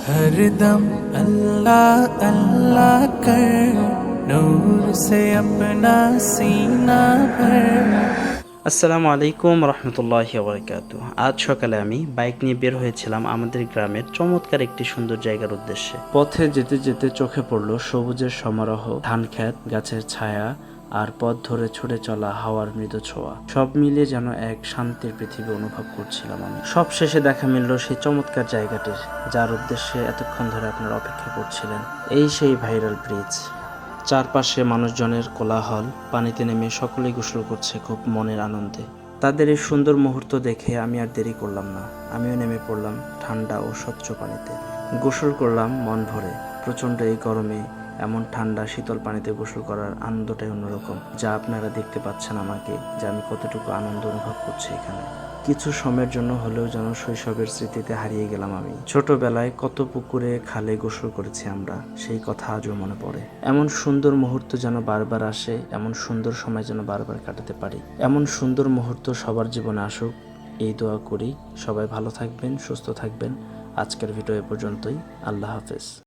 हरदम अल्लाह अल्लाह कर नूर से अपना सीना भर। আসসালামু আলাইকুম রহমতুল্লাহি ওয়া আজ সকালে আমি বাইক নিয়ে বের হয়েছিলাম আমাদের গ্রামের চমৎকার একটি সুন্দর জায়গার উদ্দেশ্যে। পথে যেতে যেতে চোখে পড়ল সবুজের সমারোহ, ধানক্ষেত, গাছের ছায়া আর পথ ধরে ছুটে চলা হাওয়ার মৃদু ছোঁয়া। সব মিলিয়ে যেন এক শান্তির পৃথিবী অনুভব করছিলাম আমি। সব শেষে দেখা মিলল সেই চমৎকার জায়গাটির, যার উদ্দেশ্যে এতক্ষণ ধরে আপনারা অপেক্ষা করছিলেন। এই সেই ভাইরাল ব্রিজ। চারপাশে মানুষজনের কোলাহল, পানিতে নেমে সকলেই গোসল করছে খুব মনের আনন্দে। তাদের এই সুন্দর মুহূর্ত দেখে আমি আর দেরি করলাম না, আমিও নেমে পড়লাম ঠান্ডা ও স্বচ্ছ পানিতে। গোসল করলাম মন ভরে। প্রচণ্ড এই গরমে এমন ঠান্ডা শীতল পানিতে গোসল করার আনন্দটাই অন্যরকম, যা আপনারা দেখতে পাচ্ছেন আমাকে, যে আমি কতটুকু আনন্দ অনুভব করছি এখানে। কিছু সময়ের জন্য হলেও যেন শৈশবের স্মৃতিতে হারিয়ে গেলাম আমি। ছোটবেলায় কত পুকুরে খালে গোসল করেছি আমরা, সেই কথা আজও মনে পড়ে। এমন সুন্দর মুহূর্ত যেন বারবার আসে, এমন সুন্দর সময় যেন বারবার কাটাতে পারি। এমন সুন্দর মুহূর্ত সবার জীবনে আসুক, এই দোয়া করি। সবাই ভালো থাকবেন, সুস্থ থাকবেন। আজকের ভিডিও এ পর্যন্তই। আল্লাহ হাফেজ।